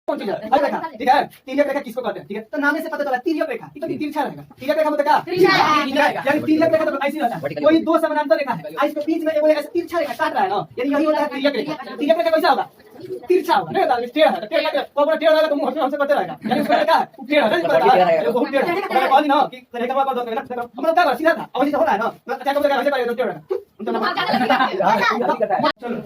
कौन चीज है? हर रेखा, ठीक है। तिर्यक रेखा किसको कहते हैं? ठीक है, तो नाम से पता चला तिर्यक रेखा, ये तो तिरछा रहेगा। तिर्यक रेखा मतलब क्या? यानी तिर्यक रेखा तो ऐसी रहता है, कोई दो समानांतर रेखा है, इसके बीच में वो ऐसे तिरछा रेखा काट रहा है ना, यानी यही होता है तिर्यक रेखा। तिर्यक रेखा कैसा होगा? तिरछा होगा, नहीं होता टेढ़ा है, टेढ़ा का तो टेढ़ा रहेगा तो मुंह हमसे करते रहेगा, यानी उसका क्या है? टेढ़ा है, बहुत टेढ़ा है। मैंने कहा ना कि रेखा का बात करना, हम लोग क्या सीधा था, अब सीधा हो रहा है ना, अच्छा कब लगा ऐसे करेगा तो टेढ़ा। चलो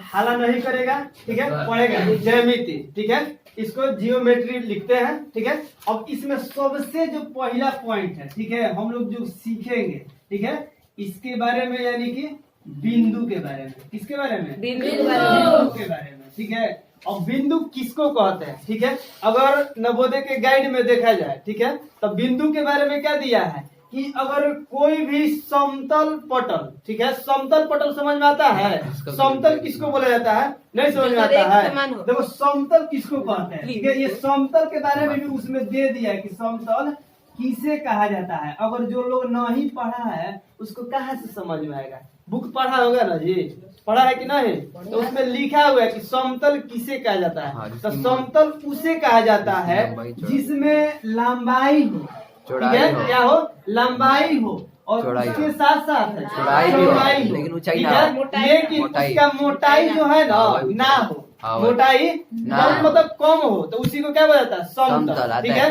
हाला नहीं करेगा, ठीक है, पढ़ेगा ज्यामिति, ठीक है, इसको जियोमेट्री लिखते हैं, ठीक है। अब इसमें सबसे जो पहला पॉइंट है, ठीक है, हम लोग जो सीखेंगे, ठीक है, इसके बारे में, यानी कि बिंदु के बारे में। किसके बारे में? बिंदु के बारे में, ठीक है। अब बिंदु किसको कहते हैं, ठीक है, अगर नवोदय के गाइड में देखा जाए, ठीक है, तो बिंदु के बारे में क्या दिया है कि अगर कोई भी समतल पटल, ठीक है, समतल पटल समझ में आता है? समतल किसको बोला जाता है? नहीं समझ में आता है? देखो समतल किसको कहते हैं, ठीक है, ये समतल के बारे में भी उसमें दे दिया है कि समतल किसे कहा जाता है। अगर जो लोग नहीं पढ़ा है उसको कहाँ से समझ में आएगा? बुक पढ़ा होगा ना जी, पढ़ा है कि नहीं? तो उसमें लिखा हुआ है कि समतल किसे कहा जाता है। तो समतल उसे कहा जाता है जिसमें लंबाई हो, ठीक है, क्या हो? लंबाई हो और उसके साथ साथ चौड़ाई हो, लेकिन ऊंचाई ना हो, लेकिन उसका मोटाई जो है ना हो, मोटाई मतलब कम हो, तो उसी को क्या बोला जाता है? समतल, ठीक है।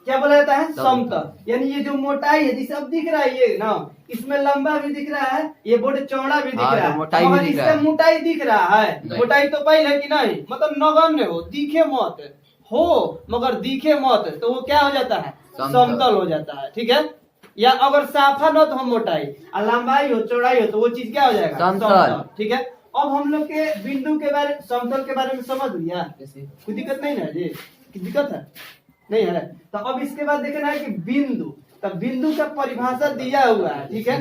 क्या बोला जाता है? समतल। यानी ये जो मोटाई है, जिसे अब दिख रहा है ये ना, इसमें लंबा भी दिख रहा है, ये बोर्ड चौड़ा भी दिख रहा है, मगर इसमें मोटाई दिख रहा है। मोटाई तो पहले है कि नहीं, मतलब नगण्य हो, दिखे मत हो, मगर दिखे मत, तो वो क्या हो जाता है? समतल हो जाता है, ठीक है। या अगर साफा न तो हम मोटाई और लंबाई हो, चौड़ाई हो, तो वो चीज क्या हो जाएगा? समतल, ठीक है। अब हम लोग के बिंदु के बारे, समतल के बारे में समझ लिया, कोई दिक्कत नहीं है जी? दिक्कत है नहीं है? तो अब इसके बाद देखना है कि बिंदु, तो बिंदु का परिभाषा दिया हुआ है, ठीक है,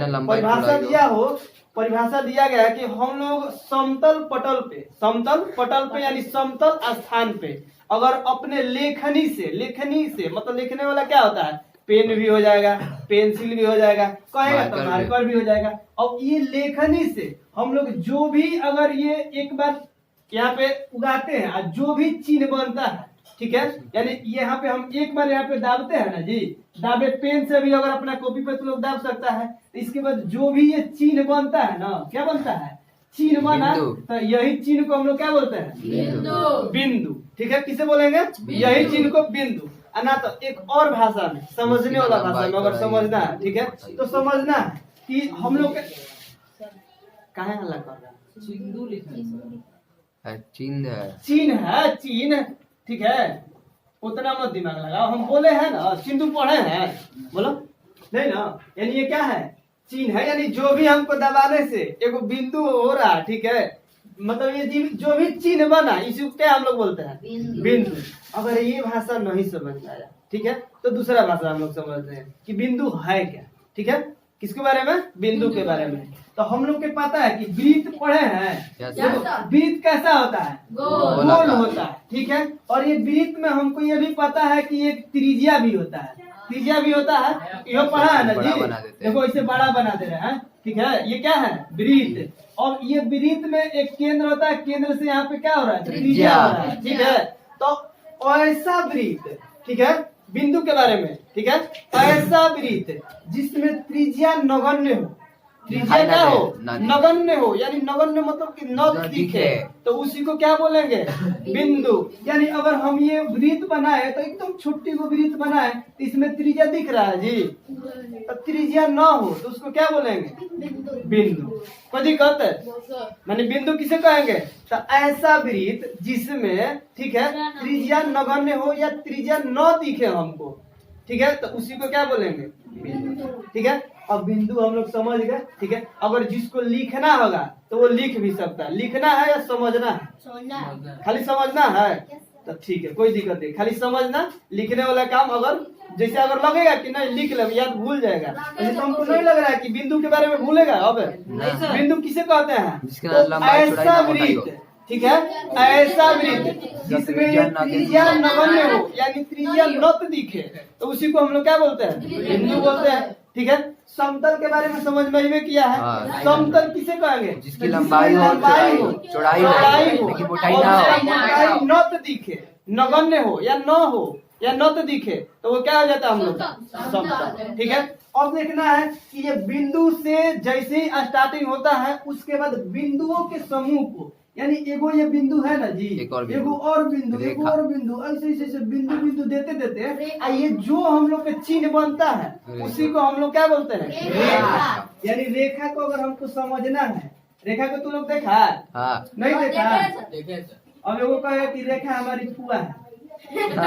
परिभाषा दिया गया है कि हम लोग समतल पटल पे यानी समतल स्थान पे अगर अपने लेखनी से मतलब लिखने वाला क्या होता है? पेन भी हो जाएगा, पेंसिल भी हो जाएगा, कहेगा तो मार्कर भी हो जाएगा। अब ये लेखनी से हम लोग जो भी अगर ये एक बार यहाँ पे उगाते हैं और जो भी चिन्ह बनता है, ठीक है, यानी यहाँ पे हम एक बार यहाँ पे दाबते हैं ना जी, दाबे पेन से भी अगर अपना कॉपी पे तो लोग दाब सकता है, तो इसके बाद जो भी ये चिन्ह बनता है ना, क्या बनता है? चिन्ह बना, तो यही चिन्ह को हम लोग क्या बोलते हैं? बिंदु, ठीक है। किसे बोलेंगे? यही चिन्ह को बिंदु। ना तो एक और भाषा में, समझने वाला भाषा में अगर समझना है, ठीक है, तो समझना है कि हम लोग कहाँ हल्ला कर रहा है? चिन्ह, ठीक है, उतना मत दिमाग लगाओ। हम बोले हैं ना, सिंधु पढ़े हैं, बोलो नहीं ना, यानी ये क्या है? चिन्ह है, यानी जो भी हमको दबाने से एगो बिंदु हो रहा, ठीक है, मतलब ये जो भी चिन्ह बना, इसी क्या हम लोग बोलते हैं? बिंदु। अगर ये भाषा नहीं समझ में आया, ठीक है, तो दूसरा भाषा हम लोग समझते हैं कि बिंदु है क्या, ठीक है। किसके बारे में? बिंदु के बारे में। तो हम लोग के पता है कि वृत्त पढ़े हैं, वृत्त कैसा होता है? गोल होता है, ठीक है। और ये वृत्त में हमको ये भी पता है कि एक त्रिज्या भी होता है, ये पढ़ा है ना जी। देखो इसे बड़ा बना दे रहे हैं, ठीक है, ये क्या है? वृत्त। और ये वृत्त में एक केंद्र होता है, केंद्र से यहाँ पे क्या हो रहा है? त्रिज्या हो रहा है, ठीक है। तो ऐसा वृत्त, ठीक है, बिंदु के बारे में, ठीक है, ऐसा वृत्त जिसमें त्रिज्या नगण्य हो, त्रिज्या क्या हो? नगण्य हो, यानी नगण्य मतलब कि न दिखे, तो उसी को क्या बोलेंगे? बिंदु। यानी अगर हम ये वृत्त बनाए तो एकदम छोटी को वृत्त बनाए, तो इसमें त्रिज्या दिख रहा है जी, तो त्रिज्या न हो तो उसको क्या बोलेंगे? बिंदु। कोई दिक्कत है? माने बिंदु किसे कहेंगे? तो ऐसा वृत्त जिसमें, ठीक है, त्रिज्या नगण्य हो या त्रिज्या न दिखे हमको, ठीक है, तो उसी को क्या बोलेंगे? बिंदु, ठीक है। अब बिंदु हम लोग समझ गए, ठीक है। अगर जिसको लिखना होगा तो वो लिख भी सकता है। लिखना है या समझना है? खाली समझना है, तो ठीक है, कोई दिक्कत नहीं, खाली समझना। लिखने वाला काम अगर जैसे अगर लगेगा कि नहीं लिख ले, याद भूल जाएगा, तो हमको नहीं लग रहा है कि बिंदु के बारे में भूलेगा। अब बिंदु किसे कहते हैं? तो ऐसा वृत्त, ठीक है, ऐसा वृत्त जिसमें ये त्रिज्या नगण्य हो यानी त्रिज्या नत दिखे, तो उसी को हम लोग क्या बोलते हैं? बिंदु बोलते हैं, ठीक है। समतल के बारे में समझ में किया है। समतल किसे कहेंगे? जिसकी लंबाई हो, चौड़ाई हो, लेकिन मोटाई ना दिखे, नगण्य हो या न हो या न तो दिखे तो वो क्या हो जाता है हम लोग समतल। ठीक है, अब देखना है कि ये बिंदु से जैसे ही स्टार्टिंग होता है उसके बाद बिंदुओं के समूह को, यानी एगो ये बिंदु है ना जी, एगो और बिंदु, एगो और बिंदु, ऐसे ऐसे बिंदु बिंदु देते देते ये जो हम लोग के चिन्ह बनता है उसी को हम लोग क्या बोलते हैं, रेखा। यानी रेखा को अगर हमको समझना है, रेखा को तुम लोग देखा है? नहीं देखा? अब लोगों का है कि रेखा हमारी फुआ है,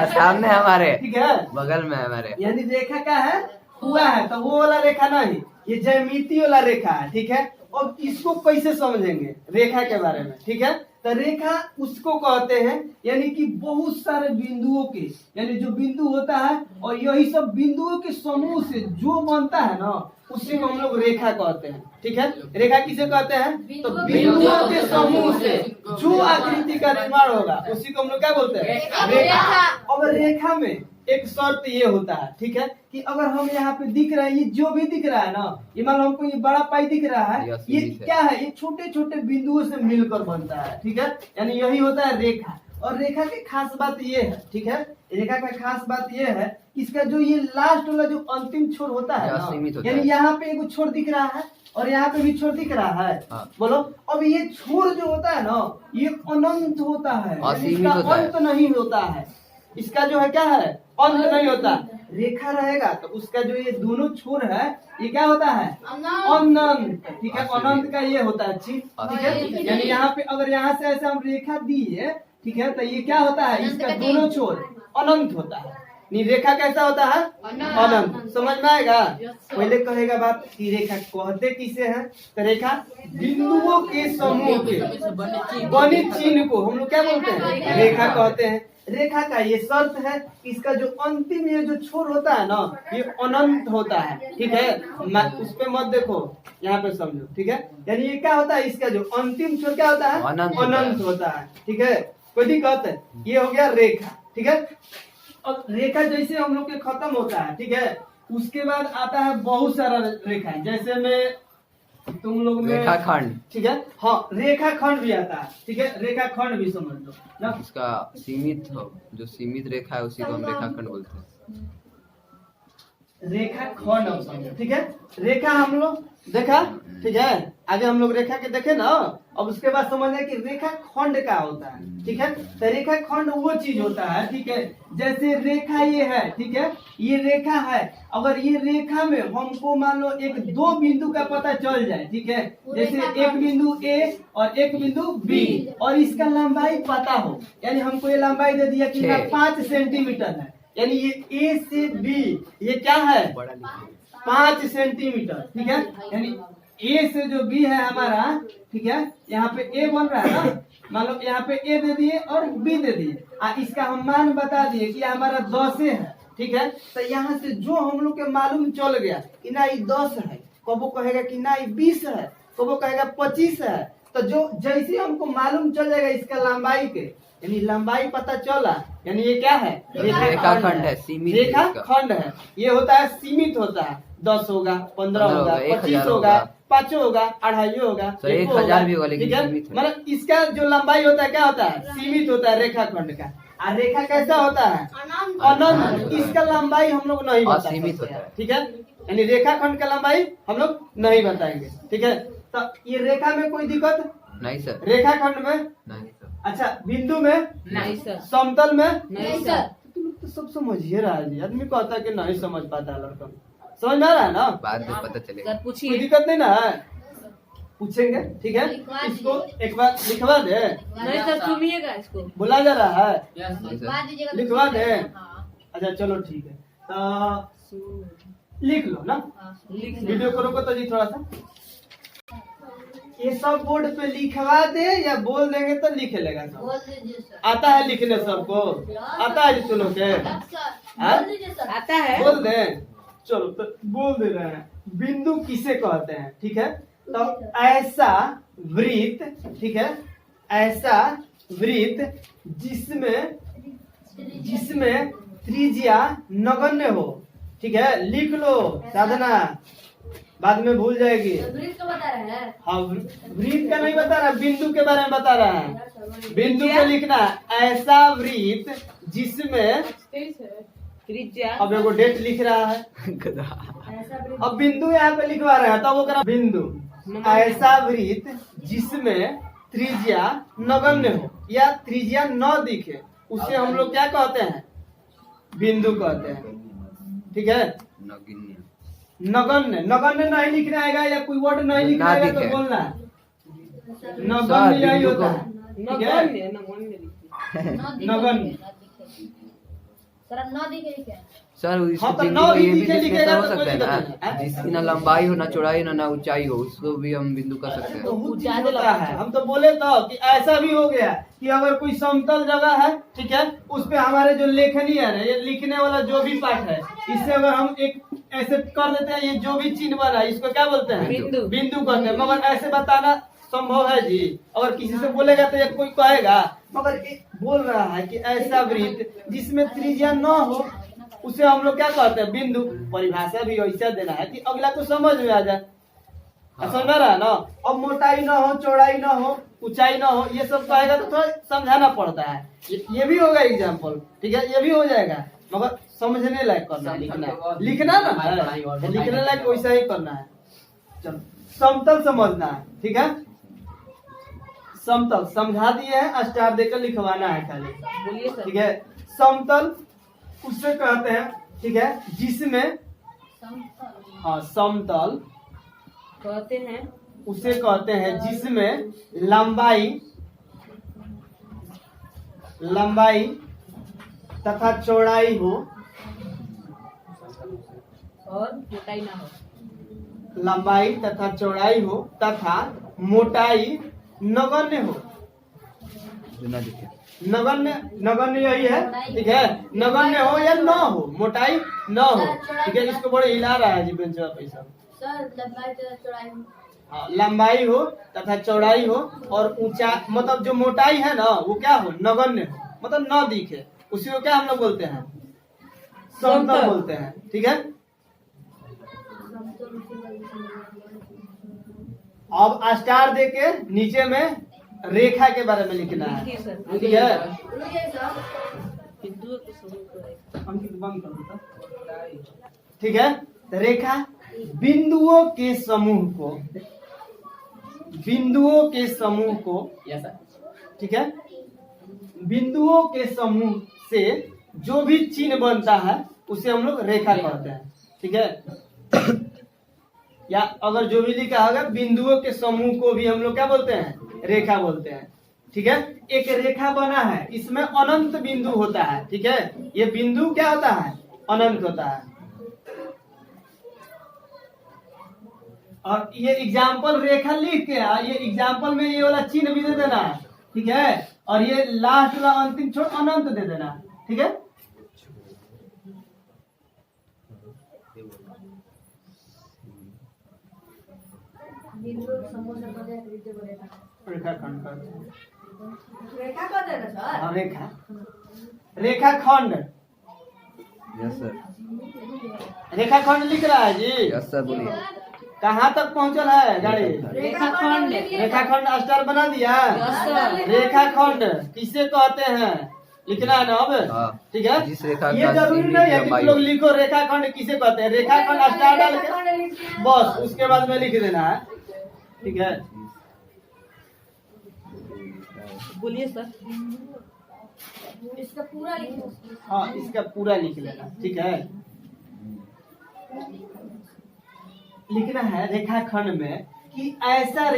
सामने हमारे, ठीक है, बगल में हमारे, यानी रेखा का है फुआ है, तो वो वाला रेखा नहीं, ये ज्यामिति वाला रेखा है। ठीक है, और इसको कैसे समझेंगे रेखा के बारे में? ठीक है, तो रेखा उसको कहते हैं यानी कि बहुत सारे बिंदुओं के, यानी जो बिंदु होता है और यही सब बिंदुओं के समूह से जो बनता है ना उसी को हम लोग रेखा कहते हैं। ठीक है, रेखा किसे कहते हैं? तो बिंदुओं के समूह से जो आकृति का निर्माण होगा उसी को हम लोग क्या बोलते हैं, रेखा। अब रेखा में एक शर्त ये होता है, ठीक है, कि अगर हम यहाँ पे दिख रहे हैं, ये जो भी दिख रहा है ना, ये मान लो हमको ये बड़ा पाई दिख रहा है, ये क्या है, ये छोटे छोटे बिंदुओं से मिलकर बनता है। ठीक है, यानी यही होता है रेखा। और रेखा की खास बात ये है, ठीक है, रेखा का खास बात ये है, इसका जो ये लास्ट वाला जो अंतिम छोर होता है ना, यानी यहाँ पे एक छोर दिख रहा है और यहाँ पे भी छोर दिख रहा है। बोलो, अब ये छोर जो होता है ना ये अनंत होता है, इसका अंत नहीं होता है, इसका जो है क्या है, अंत नहीं होता। रेखा रहेगा तो उसका जो ये दोनों छोर है ये क्या होता है, अनंत। ठीक है, अनंत का ये होता है चिन्ह। ठीक है, यानी यहाँ पे अगर यहाँ से ऐसे हम रेखा दिए, ठीक है, तो ये क्या होता है, इसका दोनों छोर अनंत होता है। नहीं, रेखा कैसा होता है, अनंत। समझ में आएगा? पहले कहेगा बात कि रेखा कहते किसे हैं, तो रेखा बिंदुओं के समूह के बने चिन्ह को हम लोग क्या बोलते हैं, रेखा कहते हैं। रेखा का ये शर्त है कि इसका जो अंतिम ये जो छोर होता है ना ये अनंत होता है। ठीक है, उस पे मत देखो, यहाँ पे समझो। ठीक है, यानी ये क्या होता है, इसका जो अंतिम छोर क्या होता है, अनंत होता है। ठीक है, कोई दिक्कत है? ये हो गया रेखा। ठीक है, अब रेखा जैसे हम लोग के खत्म होता है, ठीक है, उसके बाद आता है बहुत सारा रेखा, जैसे में तुम लोग में रेखाखंड। ठीक है, हाँ, रेखा खंड भी आता है। ठीक है, रेखा खंड भी समझ लो ना, इसका सीमित हो, जो सीमित रेखा है उसी को हम रेखाखंड बोलते हैं। रेखा खंड अब समझो। ठीक है, रेखा हम लोग देखा, ठीक है, आगे हम लोग रेखा के देखे ना, अब उसके बाद समझे कि रेखा खंड क्या होता है। ठीक है, तो रेखा खंड वो चीज होता है, ठीक है, जैसे रेखा ये है, ठीक है, ये रेखा है, अगर ये रेखा में हमको मान लो एक दो बिंदु का पता चल जाए, ठीक है, जैसे एक बिंदु ए और एक बिंदु बी, और इसका लंबाई पता हो, यानी हमको ये लंबाई दे दिया कि 5 सेंटीमीटर है, यानी ये ए से बी ये क्या है, 5 सेंटीमीटर। ठीक है, यानी ए से जो बी है हमारा, ठीक है, यहाँ पे ए बन रहा है ना, मान लो यहाँ पे ए दे दिए और बी दे दिए, इसका हम मान बता दिए कि हमारा 10 है। ठीक है, तो यहाँ से जो हम लोग के मालूम चल गया कि ना ये 10 है, कबो कहेगा कि ना ये 20 है, कबो कहेगा 25 है, तो जो जैसे हमको मालूम चल जाएगा इसका लंबाई के, यानी लंबाई पता चला, यानी ये क्या है, रेखाखंड है, सीमित रेखाखंड है। ये होता है सीमित होता है, 10 होगा, 15 होगा, 25 होगा, 5 होगा, 2.5 होगा, 1000 भी होगा, लेकिन मतलब इसका जो लंबाई होता है क्या होता है, सीमित होता है रेखाखंड का। और रेखा कैसा होता है, अनंत। इसका लंबाई हम लोग नहीं बता सकते। ठीक है, यानी रेखाखंड का लंबाई हम लोग नहीं बताएंगे। ठीक है, तो ये रेखा में कोई दिक्कत नहीं सर, रेखाखंड में नहीं सर, अच्छा बिंदु में नहीं सर, समतल में नहीं सर। तुम लोग तो सब समझिए रहा है जी, आदमी कहता है कि नहीं समझ पाता है लड़का, समझ में आ रहा है ना, बाद में पता चलेगा। सर कोई पूछिए। दिक्कत नहीं ना है, पूछेंगे। ठीक है, इसको एक बार लिखवा दे, नहीं सर सुनिएगा, इसको बोला जा रहा है, नहीं सर, लिखवा दे। अच्छा चलो ठीक है, तो लिख लो ना, वीडियो को रोको तो जी थोड़ा सा, ये सब बोर्ड पे लिखवा दे या बोल देंगे तो लिख लेगा सब। बोल दीजिए सर। आता है लिखने सबको, आता है जी तुम लोग के, बोल दीजिए सर। आता है, बोल दे, चलो तो बोल दे रहे हैं। बिंदु किसे कहते हैं, ठीक है, तो ऐसा वृत्त, ठीक है, ऐसा वृत्त जिसमें त्रिज्या नगण्य हो। ठीक है, लिख लो साधना, बाद में भूल जाएगी। वृत्त को बता रहे हैं। हाँ, वृत्त का नहीं बता रहा, बिंदु के बारे में बता रहा है। बिंदु को लिखना है, ऐसा वृत्त जिसमें, त्रिज्या। अब एगो डेट लिख रहा है, ऐसा वृत्त अब बिंदु यहाँ पे लिखवा रहे हैं, तब वो करा बिंदु, ऐसा वृत्त जिसमें त्रिज्या नगण्य हो या त्रिज्या न दिखे, उसे हम लोग क्या कहते हैं? बिंदु कहते हैं। ठीक है, नगण्य। नगण्य, नगण्य नहीं लिखना आएगा या कोई वर्ड नहीं लिखना ना आएगा तो दिखे। बोलना है सर, नगण्य, यही बिंदु होता को- है। ठीक है, नगण्य। सर न दिखे क्या? सर इस हाँ, तो बिंदु नौ को भी ये भी दिखे लिखने से लिखेगा हो तो सकता कोई है दिक्कत ना, नहीं है। जिसकी ना लंबाई हो, ना चौड़ाई हो, ना ऊंचाई हो, उसको भी हम बिंदु कर सकते हैं। बहुत चीज होता है। हम तो बोले तो कि ऐसा भी हो गया कि अगर कोई समतल जगह है, ठीक है, उस पे हमारे जो लेखनी है ना, ये लिखने वाला जो भी पार्ट है, इससे अगर हम एक ऐसे कर देते हैं, ये जो भी चिन्ह बना है, इसको क्या बोलते हैं? बिंदु। बिंदु कहते हैं। मगर ऐसे बताना संभव है जी? अगर किसी से बोलेगा तो ये कोई कहेगा, मगर ये बोल रहा है कि ऐसा वृत्त जिसमें त्रिज्या न हो, उसे हम लोग क्या कहते हैं? बिंदु। परिभाषा भी ऐसा देना है कि अगला को समझ में आ जाए। समझ में रहा ना? अब मोटाई ना हो, चौड़ाई ना हो, ऊंचाई ना हो, ये सब कहेगा तो थोड़ा समझाना पड़ता है। ये भी होगा एग्जाम्पल, ठीक है, ये भी हो जाएगा, मगर समझने लायक करना है, लिखना ना है, लिखने लायक वैसा ही करना है। चलो, समतल समझना है, ठीक है, समतल समझा दिए हैं, स्टार देकर लिखवाना है खाली। बोलिए सर। ठीक है, समतल उससे कहते हैं, ठीक है, जिसमें, समतल। हाँ, समतल कहते हैं उसे कहते हैं जिसमें लंबाई तथा चौड़ाई हो, और मोटाई ना हो। लंबाई तथा चौड़ाई हो तथा मोटाई नगण्य हो। जो ना दिखे। नगण्य, नगण्य यही है, ठीक है, नगण्य हो या न हो, मोटाई न हो। ठीक है, इसको बड़े हिला रहा है जी बेंच पे सब। सर लंबाई तो चौड़ाई। हाँ, लंबाई हो तथा चौड़ाई हो और ऊंचा, मतलब जो मोटाई है ना वो क्या हो? नगण्य हो, मतलब न दिखे, उसी को क्या हम लोग बोलते हैं? समतल बोलते हैं। ठीक है, अब स्टार देके नीचे में रेखा के बारे में लिखना है। लिखिए सर। ठीक है, रुकिए सर। बिंदुओं के समूह को है। अंकित बंद कर दो। ठीक है, रेखा बिंदुओं के समूह को, बिंदुओं के समूह को, ठीक है, बिंदुओं के समूह से जो भी चिन्ह बनता है उसे हम लोग रेखा कहते हैं। ठीक है, या अगर जो भी लिखा होगा, बिंदुओं के समूह को भी हम लोग क्या बोलते हैं? रेखा बोलते हैं। ठीक है, एक रेखा बना है, इसमें अनंत बिंदु होता है। ठीक है, ये बिंदु क्या होता है? अनंत होता है। और ये एग्जाम्पल रेखा लिख के, ये एग्जाम्पल में ये वाला चिन्ह भी दे देना है। ठीक है, और ये लास्ट वाला अंतिम छोड़ अनंत दे देना। ठीक है, बिंदु समूह से बने त्रिज्या बनेगा। रेखाखंड का रेखा कर देना सर। हाँ, रेखा, रेखाखंड, यस सर। रेखाखंड लिख रहा है जी। यस सर, बोलिए। कहाँ तक पहुँचल है गाड़ी? रेखाखंड। रेखाखंड स्टार बना दिया। Yes sir. रेखाखंड किसे कहते हैं? लिखना है ना अब? हाँ। ठीक है, जिस रेखा ये का जरूरी सीमित नहीं है कि लंबाई लोग हो। लिखो रेखाखंड किसे कहते हैं। रेखाखंड स्टार डाल के बस उसके बाद में लिख देना है। ठीक है, बोलिए सर। इसका पूरा लिखो। हाँ, इसका पूरा लिख लेना। ठीक है, लिखना है रेखाखंड में कि ऐसा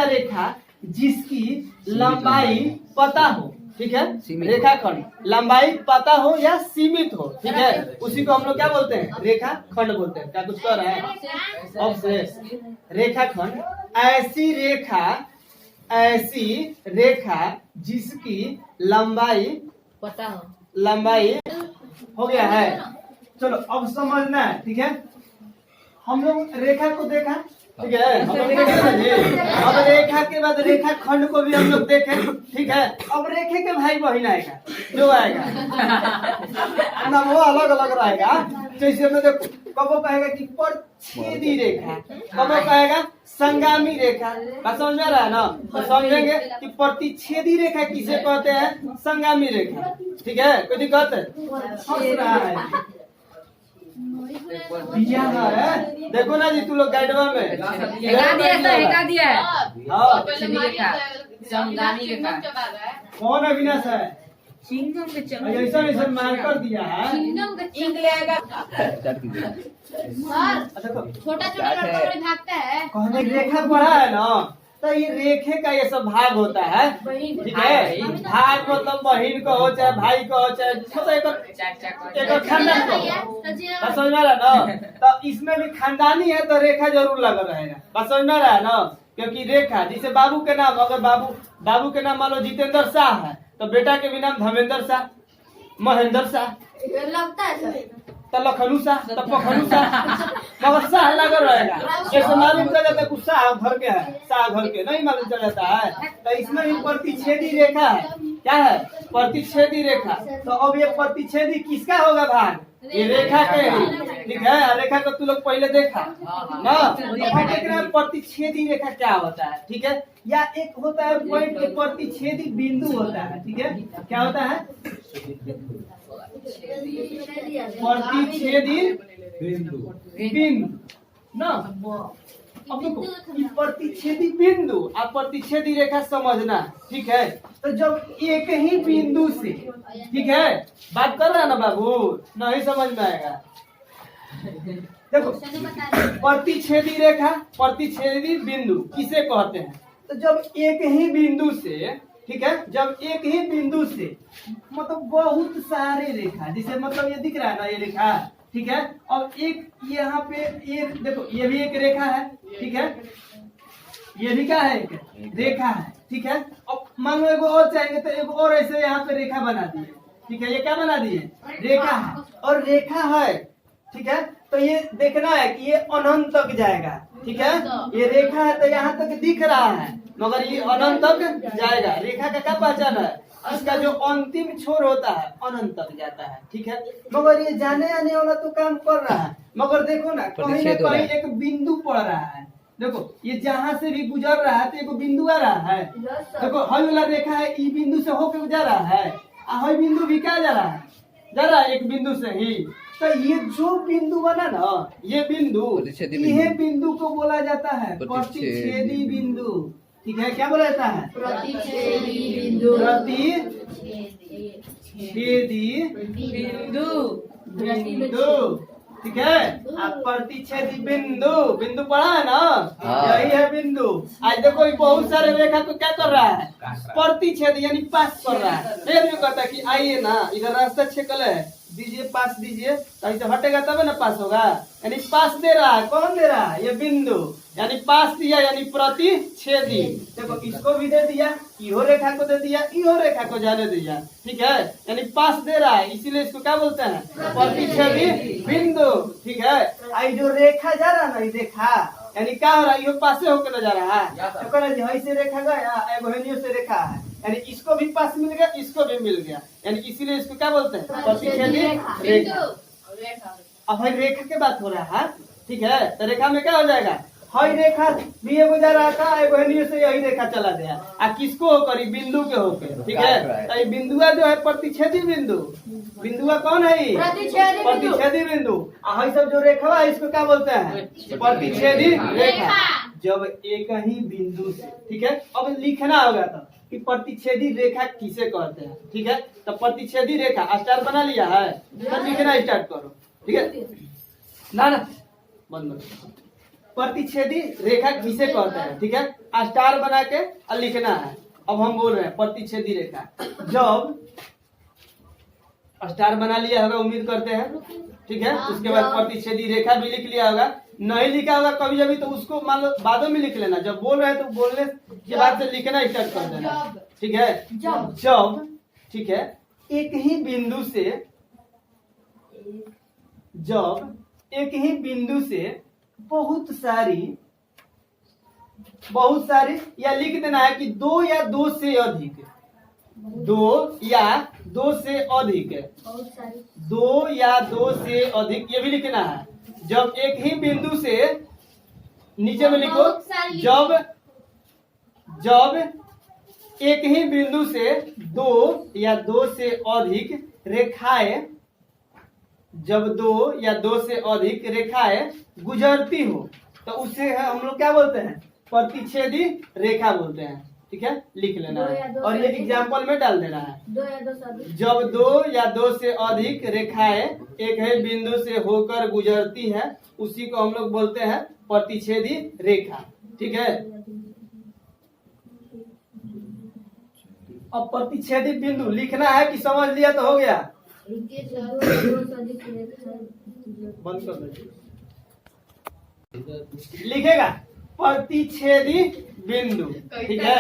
रेखा जिसकी लंबाई पता हो। ठीक है, सीमित रेखाखंड लंबाई पता हो या सीमित हो। ठीक है, उसी को हम लोग क्या बोलते हैं? रेखाखंड बोलते हैं। क्या कुछ कह रहे हैं? अवशेष। रेखाखंड ऐसी रेखा जिसकी पता हो। लंबाई हो गया है। चलो अब समझना है। ठीक है, हम लोग रेखा को देखा। ठीक है, हम लोग देखे ना जी। अब रेखा के बाद रेखा खंड को भी हम लोग देखे। ठीक है, अब रेखे के भाई बहन आएगा, जो आएगा ना वो अलग अलग रहेगा। जैसे हमने देखो कब वो कहेगा कि परछेदी रेखा, कब वो कहेगा संगामी रेखा। बात समझ में आ रहा है ना? तो समझेंगे कि प्रतिच्छेदी रेखा किसे कहते हैं, संगामी रेखा। ठीक है, कोई दिक्कत है? हंस रहा है दिया है, देखो ना जी, तू लोग गाइडवा में हेगा दिया है हाँ। संगामी रेखा कौन अविनाश है? चिंगम के चल ऐसा ऐसा मार्कर दिया है। इंग लेगा स्टार्ट कीजिए। अच्छा तो छोटा छोटा लड़का बड़े भागता है। कहने की रेखा पढ़ा है ना, तो ये रेखे का ये सब भाग होता है। ठीक है, भाग मतलब बहन का हो चाहे भाई का हो चाहे मतलब एक खानदान का हो। बात समझ में आ रहा है ना? तो इसमें भी खानदानी है तो रेखा जरूर लगा रहेगा। बात समझ में आ रहा है ना? क्योंकि रेखा जैसे बाबू के नाम, अगर बाबू के नाम मान लो जितेंद्र शाह है तो बेटा के भी नाम धर्मेंद्र शाह, महेंद्र शाह, लगता है सर। तो लखनऊ शाह, तो पखनू शाह, मगर शाह लगा रहेगा। जैसे मालूम चल जाता है कुछ शाह घर के है, शाह घर के नहीं मालूम चल जाता है। तो इसमें भी प्रतिच्छेदी रेखा है। क्या है? प्रतिच्छेदी रेखा। तो अब ये प्रतिच्छेदी किसका होगा भाग? ये रेखा के ही। ठीक है, रेखा को तू लोग पहले देखा ना, तो फिर देख रहे हैं प्रतिच्छेदी रेखा क्या होता है। ठीक है, या एक होता है पॉइंट, प्रतिच्छेदी बिंदु होता है। ठीक है, क्या होता है? प्रतिच्छेदी बिंदु ना। अब देखो ये प्रतिच्छेदी बिंदु और प्रतिच्छेदी रेखा समझना। ठीक है, तो जब एक ही बिंदु से, ठीक है, बात कर रहा है ना बाबू, नहीं समझ में आएगा। देखो प्रतिच्छेदी रेखा, प्रतिच्छेदी बिंदु किसे कहते हैं? तो जब एक ही बिंदु से, ठीक है, जब एक ही बिंदु से मतलब बहुत सारे रेखा, जैसे मतलब ये दिख रहा है ना, ये रेखा, ठीक है, और एक यहाँ पे ये देखो, ये भी एक रेखा है। ठीक है, ये भी क्या है? एक रेखा है। ठीक है, अब मान लो एगो और चाहेंगे तो एगो और ऐसे यहाँ पे रेखा बना दिए। ठीक है, ये क्या बना दिए? रेखा है, और रेखा है। ठीक है, तो ये देखना है कि ये अनंत तक जाएगा। ठीक है, ये रेखा है तो यहाँ तक दिख रहा है, मगर ये अनंत तक जाएगा। रेखा का क्या पहचान है? इसका जो अंतिम छोर होता है अनंत तक जाता है। ठीक है, मगर ये जाने आने वाला तो काम कर रहा है, मगर देखो ना कहीं ना कहीं एक बिंदु पड़ रहा है। देखो ये जहाँ से भी गुजर रहा है तो एक बिंदु आ रहा है। देखो हई वाला रेखा है, ई बिंदु से होकर जा रहा है, हई बिंदु भी क्या जा रहा है? जा रहा है एक बिंदु से ही। तो ये जो बिंदु बना ना, ये बिंदु, यह बिंदु को बोला जाता है प्रतिच्छेदी बिंदु। ठीक है, क्या बोला जाता है? प्रतिच्छेदी बिंदु। प्रतिच्छेदी बिंदु। ठीक है, आप प्रतिच्छेदी बिंदु, बिंदु पढ़ा है ना? यही है बिंदु। आज देखो ये बहुत सारे रेखा को क्या कर रहा है? प्रतिच्छेद यानी पास कर रहा है। फिर भी कहता है कि आइए ना, इधर रास्ता छेकल है, दीजिए, पास दीजिए, तो ऐसे हटेगा तब ना पास होगा। यानी पास दे रहा है, कौन दे रहा है? ये बिंदु, यानी पास दिया, यानी प्रतिच्छेदी। देखो इसको भी दे दिया, इहो रेखा को दे दिया, इहो रेखा को जाने दिया। ठीक है, यानी पास दे रहा है, इसीलिए इसको क्या बोलते हैं? प्रतिच्छेदी बिंदु। ठीक है, आई जो रेखा जा रहा है ना, ये रेखा यानी क्या हो रहा है? ये पासे होकर न जा रहा है, तो कहना जी हई से रेखा गया, एगो हेनियो से रेखा है, यानी इसको भी पास मिल गया, इसको भी मिल गया, यानी इसीलिए इसको क्या बोलते हैं? प्रतिच्छेदी रेखा। अब भाई रेखा की बात हो रहा है। ठीक है, तो रेखा में क्या हो जाएगा? हई रेखा भी एगो जा रहा था, एगो हेनियो से यही रेखा चला गया, आ किसको होकर? बिंदु के होकर। ठीक है, तो ये बिंदुआ जो है प्रतिच्छेदी बिंदु। बिंदुआ कौन है? प्रतिच्छेदी बिंदु। हई सब जो रेखा है इसको क्या बोलते हैं? प्रतिच्छेदी रेखा। जब एक ही बिंदु से, ठीक है, अब लिखना होगा तो कि प्रतिच्छेदी रेखा किसे कहते हैं। ठीक है, तो प्रतिच्छेदी रेखा स्टार बना लिया है, तो लिखना स्टार्ट करो। ठीक है ना, बंद। प्रतिच्छेदी रेखा किसे कहते हैं? ठीक है, स्टार बना के और लिखना है। अब हम बोल रहे हैं प्रतिच्छेदी रेखा। जब स्टार बना लिया होगा, उम्मीद करते हैं। ठीक है, उसके बाद प्रतिच्छेदी रेखा भी लिख लिया होगा। नहीं लिखा होगा कभी कभी तो उसको मान लो बादों में लिख लेना, जब बोल रहे हैं तो बोलने के बाद से लिखना स्टार्ट कर देना। ठीक है, जब ठीक है एक ही बिंदु से, जब एक ही बिंदु से बहुत सारी या लिख देना है कि दो या दो से अधिक, दो या दो से अधिक है, बहुत सारी। दो या दो से अधिक, ये भी लिखना है। जब एक ही बिंदु से, नीचे में लिखो, जब एक ही बिंदु से दो या दो से अधिक रेखाएं, जब दो या दो से अधिक रेखाएं गुजरती हो तो उसे हम लोग क्या बोलते हैं? प्रतिच्छेदी रेखा बोलते हैं। ठीक है, लिख लेना है और ये एग्जाम्पल में डाल देना है। 2 या 2 से अधिक। जब दो या दो से अधिक रेखाएं एक ही बिंदु से होकर गुजरती है, उसी को हम लोग बोलते हैं प्रतिच्छेदी रेखा। ठीक है, अब प्रतिच्छेदी बिंदु लिखना है कि समझ लिया तो हो गया? 2 या 2 से अधिक रेखाएं। बंद कर दो। लिखेगा प्रतिच्छेदी बिंदु। ठीक है,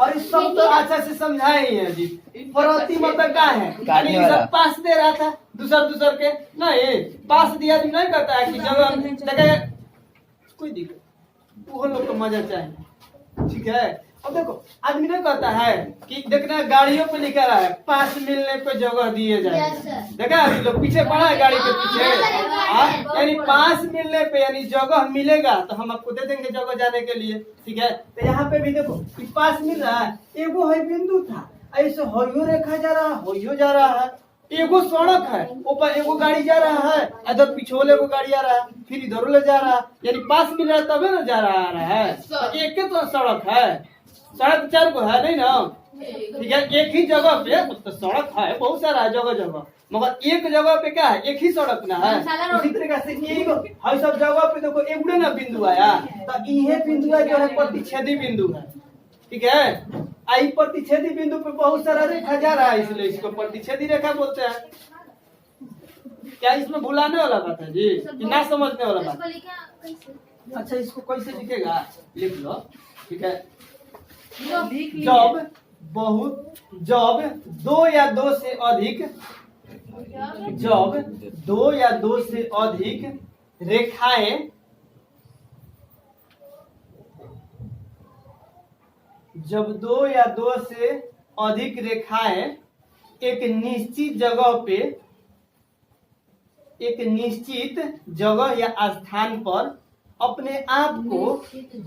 और इस सब तो अच्छा से समझाए ही है जी। प्रति मतलब क्या है? यानी सब पास दे रहा था दूसर के, नहीं पास दिया तो नहीं करता है कि जब हम देखेगा कोई दिक्कत, वो लोग को मजा चाहिए। ठीक है, अब देखो आदमी नहीं कहता है कि देखना गाड़ियों पे लिखा रहा है पास मिलने पे जगह दिए जाएंगे। देखा अभी लोग पीछे पड़ा है गाड़ी के पीछे, यानी पास मिलने पे यानी जगह मिलेगा तो हम आपको दे देंगे जगह जाने के लिए। ठीक है, तो यहाँ पे भी देखो कि पास मिल रहा है, एगो है बिंदु था, ऐसे होइयो रेखा जा रहा है, होइयो जा रहा है, एगो सड़क है, ऊपर एगो गाड़ी जा रहा है, इधर पिछोले एगो गाड़ी आ रहा है, फिर इधर ले जा रहा है, यानी पास मिल रहा है तबे ना जा रहा है। तो एक तो सड़क है, सड़क 4 को है नहीं ना? ठीक है, एक ही जगह पे तो सड़क है बहुत सारा जगह जगह, मगर एक जगह पे क्या है? एक ही सड़क ना है। उसी तरीके से ये हर सब जगह पे देखो एक ना बिंदु आया, तो ये बिंदु जो है प्रतिच्छेदी बिंदु है। ठीक है, आई प्रतिच्छेदी बिंदु पे बहुत सारा रेखा जा रहा है, इसलिए इसको प्रतिच्छेदी रेखा बोलते हैं। क्या इसमें भुलाने वाला बात है जी कि ना समझने वाला बात? अच्छा, इसको कैसे लिखेगा? लिख लो। ठीक है, जब दो या दो से अधिक, जब दो या दो से अधिक रेखाएं, जब दो या दो से अधिक रेखाएं एक निश्चित जगह पे, एक निश्चित जगह या स्थान पर अपने आप को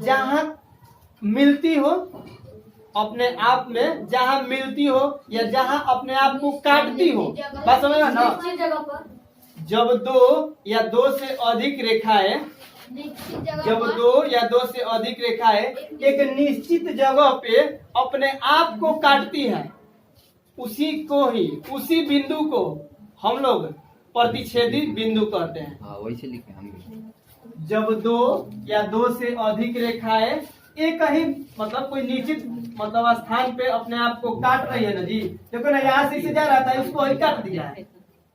जहां मिलती हो, अपने आप में जहां मिलती हो या जहां अपने आप को काटती हो, बात समझ ना? जगह पर जब दो या दो से अधिक रेखाएं, जब दो या दो से अधिक रेखाएं एक निश्चित जगह पे अपने आप को काटती है, उसी को ही, उसी बिंदु को हम लोग प्रतिच्छेदी बिंदु कहते हैं। हाँ, वैसे लिखे हम भी। जब दो या दो से अधिक रेखाएं एक ही मतलब कोई निश्चित मतलब स्थान पे अपने आप को काट रही है ना जी। देखो ना, यहाँ से जा रहा था, उसको ही काट दिया है।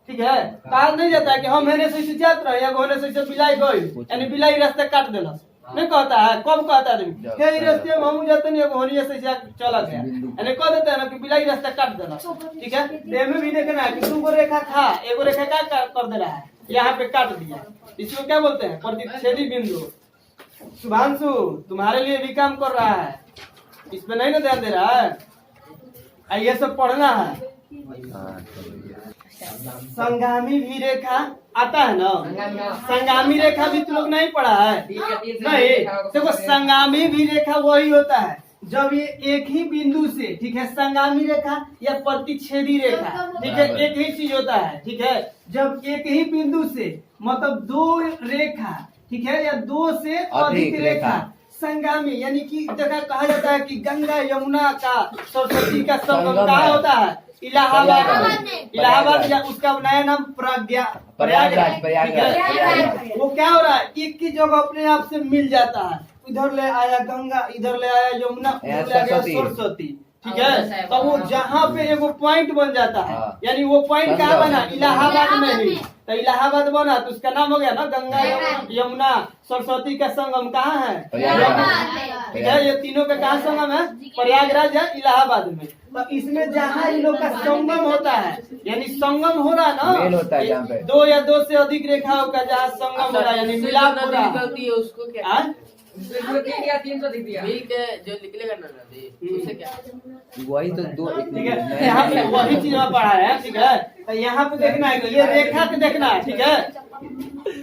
ठीक है, कहा नहीं जाता है कि हम हेने से जात रहे, होने से बिलाई गई, यानी बिलाई रास्ता काट देना नहीं कहता है। कब कहता है रास्ते में हम जाते नहीं, होने से चला गया, यानी कह देता है ना कि बिलाई रास्ता काट देना। ठीक है, में भी देखना है कि 2 रेखा था, एगो रेखा क्या कर दे रहा है, यहाँ पे काट दिया। इसको क्या बोलते हैं? प्रतिच्छेदी बिंदु। शुभांशु तुम्हारे लिए भी काम कर रहा है, इस पे नहीं ना ध्यान दे रहा है। ये सब पढ़ना है। संगामी भी रेखा आता है ना? संगामी रेखा भी तुम लोग नहीं पढ़ा है? नहीं, देखो संगामी भी रेखा वही होता है जब ये एक ही बिंदु से, ठीक है, संगामी रेखा या प्रतिच्छेदी रेखा, ठीक है, एक ही चीज होता है। ठीक है, जब एक ही बिंदु से मतलब 2 रेखा, ठीक है, या 2 से अधिक रेखा संगामी, यानी कि जगह कहा जाता है कि गंगा यमुना का सरस्वती का संगम कहाँ होता है? इलाहाबाद, या उसका नया नाम प्रयागराज। वो क्या हो रहा है? एक की जगह अपने आप से मिल जाता है, इधर ले आया गंगा, इधर ले आया यमुना, इधर ले आया सरस्वती। ठीक है, तो वो जहाँ पे एगो पॉइंट बन जाता है, यानी वो पॉइंट कहाँ बना? इलाहाबाद में ही। तो इलाहाबाद बना तो उसका नाम हो गया ना गंगा यमुना सरस्वती का संगम कहाँ है? ठीक है, ये तीनों का कहाँ संगम है? प्रयागराज या इलाहाबाद में। तो इसमें जहाँ इन लोग का संगम होता है, यानी संगम हो रहा है ना, 2 या 2 से अधिक रेखाओं का जहाँ संगम हो रहा है, यानी मिलाप हो रहा है, उसको क्या इसमें 3 या 300 दिख दिया। बी के जो निकलेगा ना नदी उससे क्या वही तो दो ठीक है, यहाँ पे वही चीज में पढ़ा है, ठीक है। तो यहाँ पे देखना है, ये रेखा पे देखना है, ठीक है।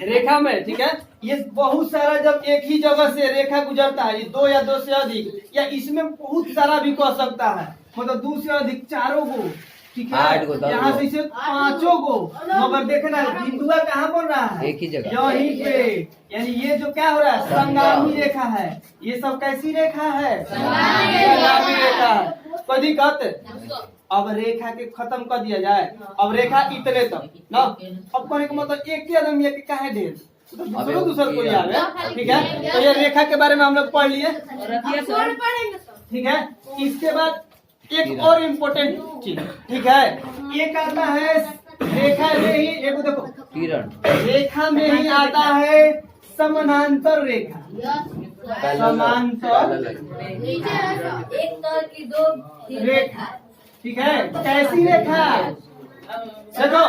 रेखा में, ठीक है, ये बहुत सारा जब एक ही जगह से रेखा गुजरता है, ये 2 या 2 से अधिक, या इसमें बहुत सारा भी कह सकता है, मतलब 2 से अधिक, 4 गो, ठीक 8 गो, 10 है, यहाँ गो। से इसे 5 गो, मगर देखना है बिंदुआ कहाँ बन रहा है, एक ही जगह। यहीं पे, यानी ये जो क्या हो रहा है, संगामी रेखा है। ये सब कैसी रेखा है, संगामी रेखा है। कोई दिक्कत? अब रेखा के खत्म कर दिया जाए, अब रेखा इतने तक ना, अब कहने का मतलब एक ही आदमी है कि काहे ढेर, तो दूसरा कोई आवे, ठीक है। तो ये रेखा के बारे में हम लोग पढ़ लिए, और रखिए सर। ठीक है। इसके बाद एक और इम्पोर्टेंट चीज, ठीक है, एक आता है रेखा में ही, एक देखो किरण रेखा में ही आता है समानांतर रेखा, समांतर एक तर की 2 रेखा, ठीक है। कैसी रेखा, देखो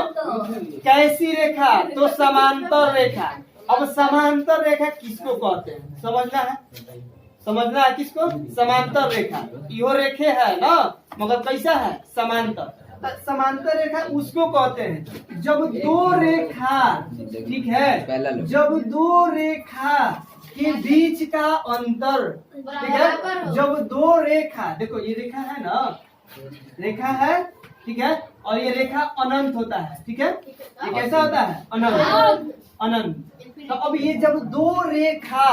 कैसी रेखा, तो समांतर रेखा। अब समांतर रेखा किसको कहते हैं, समझना है, समझना है किसको, समांतर रेखा। यो रेखे है ना, मगर कैसा है, समांतर। तो समांतर रेखा उसको कहते हैं जब 2 रेखा, ठीक है, जब 2 रेखा के बीच का अंतर, ठीक है, जब 2 रेखा, देखो ये रेखा है ना, रेखा है, ठीक है, और ये रेखा अनंत होता है, ठीक है, ये कैसा होता है, अनंत, अनंत। तो अब ये जब 2 रेखा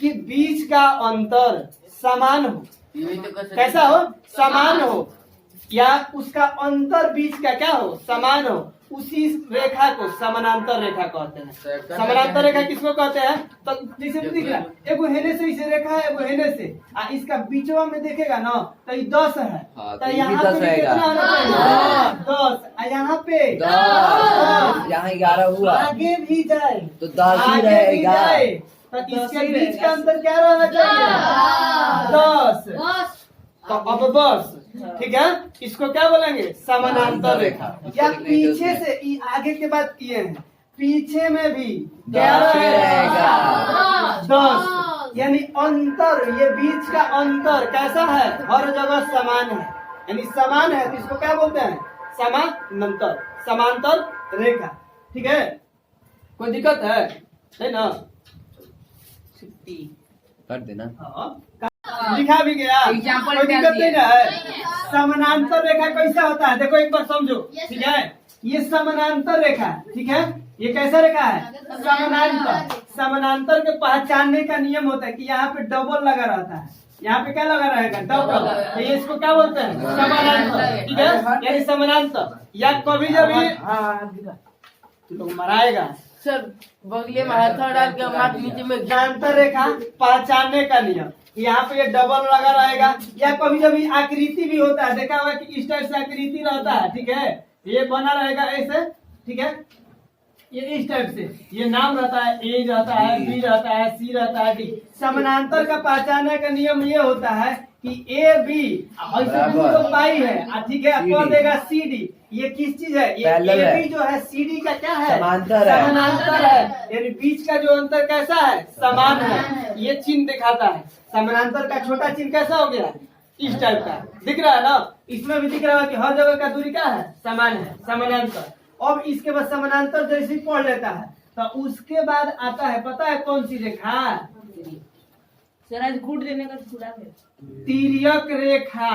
के बीच का अंतर समान हो, कैसा हो, समान हो, या उसका अंतर बीच का क्या हो, समान हो, उसी रेखा को समानांतर रेखा कहते हैं। समानांतर रेखा किसको कहते हैं, तो जैसे दिख रहा है, एगो हेने से इसे रेखा है, एगो हेने से, इसका बीचवा में देखेगा ना, तो ये 10 है, हाँ, तो तो ये यहाँ भी 10 पे रहेगा। कितना होना चाहिए, 10, यहाँ पे 10, यहाँ 11 हुआ आगे भी जाए तो 10 ही आगे भी रहेगा। जाए, तो इसके बीच का अंतर क्या रहना चाहिए, 10। तो अब बस, ठीक है, इसको क्या बोलेंगे, समानांतर रेखा। या पीछे से, आगे के बात किए हैं, पीछे में भी 10 ही रहेगा। 10, यानी अंतर, ये बीच का अंतर कैसा है, हर जगह समान है, यानी समान है, तो इसको क्या बोलते हैं, समानांतर, समांतर रेखा, ठीक है। कोई दिक्कत है नहीं ना, कर देना। हाँ, लिखा भी गया, Example कोई कर दिक्कत दिए। नहीं ना है। समानांतर रेखा कैसा होता है, देखो एक बार समझो, ठीक है। ये समानांतर रेखा, ठीक है, ये कैसा रेखा है, समानांतर। समानांतर के पहचानने का नियम होता है कि यहाँ पे डबल लगा रहता है, यहाँ पे क्या लगा रहेगा, डबल, तो ये इसको क्या बोलते हैं, समानांतर, ठीक है, यानी समानांतर। या कभी जब ये तू लोग मराएगा, सर बगले में हाथ डाल के हाथ नीचे में समानांतर रेखा पहचानने का नियम, यहाँ पे ये डबल लगा रहेगा, या कभी कभी आकृति भी होता है, देखा होगा कि इस टाइप से आकृति रहता है, ठीक है, ये बना रहेगा ऐसे, ठीक है, ये इस टाइप से, ये नाम रहता है, ए रहता है, बी रहता है, सी रहता है, डी। समानांतर का पहचानने का नियम ये होता है कि ए बी बराबर। तो पाई है, ठीक है, कौन देगा सी डी, ये किस चीज है, ये पैरेलल ए है। बी जो है सी डी का क्या है, समांतर है। समानांतर है, यानी बीच का जो अंतर कैसा है, समान है, ये चिन्ह दिखाता है। समानांतर का छोटा चिन्ह कैसा हो गया, इस टाइप का दिख रहा है ना, इसमें भी दिख रहा है कि हर जगह का दूरी क्या है, समान है, समानांतर। अब इसके बाद समानांतर जैसे ही पढ़ लेता है, तो उसके बाद आता है, पता है कौन सी रेखा, सर आज घूट देने का छुड़ा है। तिर्यक रेखा,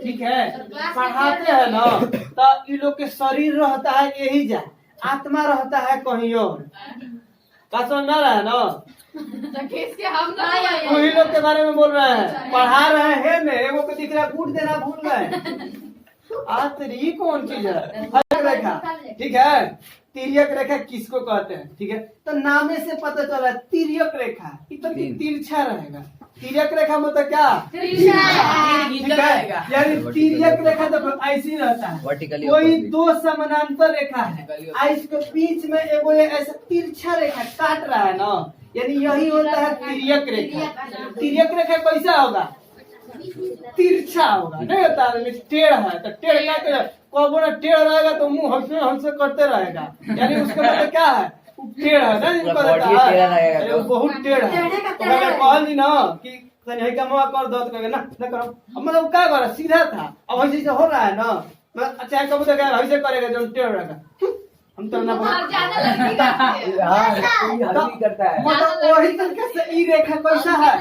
ठीक है। पढ़ाते हैं ना, तो इन लोग के शरीर रहता है यही जा, आत्मा रहता है कहीं और, का समझ में आ रहा है ना, वही लोग के बारे में बोल रहे हैं, पढ़ा रहे हैं ने, एगो को दिख रहा है कूट देना भूल गए, आतरी कौन चीज है, तिर्यक रेखा, ठीक है। तिर्यक रेखा किसको कहते हैं, ठीक है, तो नामे से पता चला तिर्यक रेखा, इतना तिरछा रहेगा। तिर्यक रेखा मतलब क्या, ठीक है, यानी तिर्यक रेखा तो ऐसी रहता है, Vertically कोई opposite। 2 समानांतर रेखा है, इसके बीच में एगो ये ऐसा तिरछा रेखा काट रहा है ना, यानी यही होता है तिर्यक रेखा। तिर्यक रेखा कैसा होगा, तिरछा होगा, नहीं होता है, टेढ़ है, तो टेढ़ क्या करेगा, कबो ना टेढ़ रहेगा तो मुंह हमसे हमसे करते रहेगा, यानी उसका मतलब क्या है, टेढ़ है ना इनको पूरा body रहता है। टेढ़ा रहेगा अरे तो। वो बहुत टेढ़ है। टेढ़े का टेढ़े। अगर कहल दी ना कि तनी का मुंह कर दो तो कहेगा ना न करो। अब मतलब क्या कर सीधा था, अब ऐसे से हो रहा है ना, मैं चाहे कबू तो कहेगा ऐसे करेगा जो टेढ़ रहेगा। हम तो ना अब ज्यादा लड़की करती है। हाँ हल्दी करता है। मतलब वही तरीके से ई रेखा कैसा है,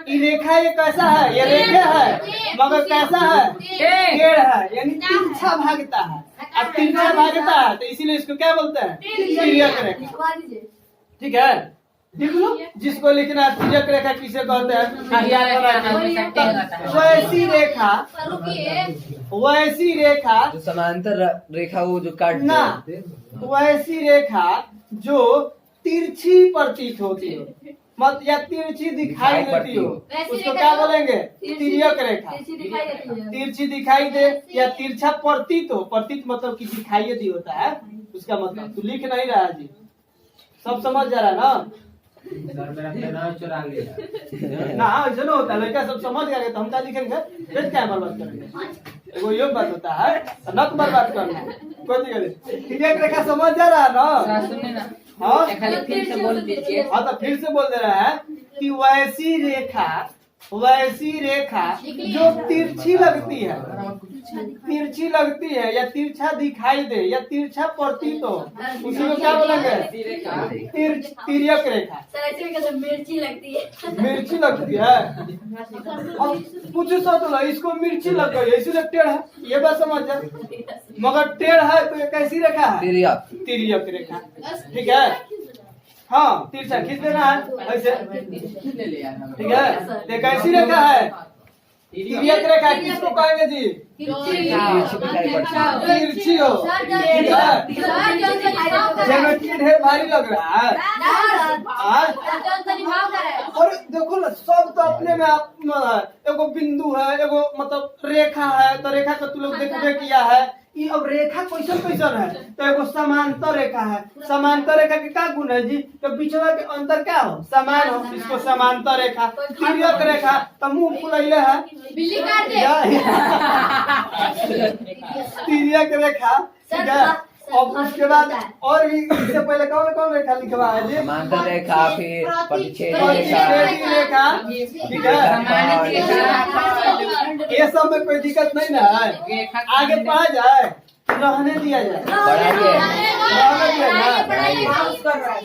ई रेखा ये कैसा है, ये रेखा है मगर कैसा है, टेढ़ है, यानी तिरछा भागता है। अब तिरछा भागता है तो इसीलिए इसको क्या बोलते हैं, तिर्यक रेखा। लिखवा दीजिए। ठीक है, लिख लो जिसको लिखना है। तिर्यक रेखा किसे कहते हैं, वैसी रेखा, रुकिए। वैसी रेखा जो समांतर रेखा वो जो काट ना, वैसी रेखा जो तिरछी प्रतीत होती हो, मत या तिरछी दिखाई देती हो, वैसी उसको रेखा क्या जो बोलेंगे, तिर्यक रेखा। तिरछी दिखाई देती है। तिरछी दिखाई दे या तिरछा प्रतीत हो, प्रतीत मतलब कि दिखाई दी होता है, उसका मतलब तू लिख नहीं रहा जी, सब समझ जा रहा है ना। ना ऐसा ना होता है, लड़का सब समझ गया तो हम क्या लिखेंगे, फिर क्या बर्बाद करेंगे। एगो ये बात होता है, नक बर्बाद करना कोई दिक्कत नहीं। तिर्यक रेखा समझ जा रहा है ना। सुनिए ना, हाँ खाली फिर से बोल दीजिए। हाँ तो फिर से बोल दे रहा है कि वैसी रेखा जो तिरछी लगती है, तिरछी लगती है या तिरछा दिखाई दे या तिरछा प्रतीत हो, उसी को क्या बोलेंगे, तिर्यक रेखा। सर ऐसे कैसे मिर्ची लगती है। मिर्ची लगती है। अब पूछो तो इसको मिर्ची लग गई है इसीलिए टेढ़ है, ये बात समझ जा। मगर टेढ़ है तो ये कैसी रेखा है, तिर्यक। तिर्यक रेखा। ठीक है, हाँ तिरछा खींच देना है ऐसे। ठीक है, ये कैसी रेखा है, तिर्यक रेखा। किसको कहेंगे जी, तिरछी हो। ठीक है, ज्योमेट्री ढेर भारी लग रहा है। हाँ? और देखो ना सब तो अपने में आप है, एगो बिंदु है, एगो मतलब रेखा है, तो रेखा का तू लोग देखबे किया है। ये अब रेखा कैसन कैसन है, तो एगो समांतर रेखा है। समांतर रेखा के क्या गुण है जी, तो बीचवा के अंतर क्या हो, समान हो, इसको समांतर रेखा। तिर्यक रेखा तो मुंह फुलैले है, बिल्ली काट दे। तिर्यक रेखा। ठीक है, अब उसके बाद और भी इससे पहले कौन कौन रेखा लिखवा है जी, समांतर रेखा, फिर प्रतिच्छेदी प्रतिच्छेदी रेखा, रेखा। ठीक है, ये सब में कोई दिक्कत नहीं ना है, आगे पढ़ा जाए, रहने दिया जाए, पढ़ाइए। रहने दिया जाए।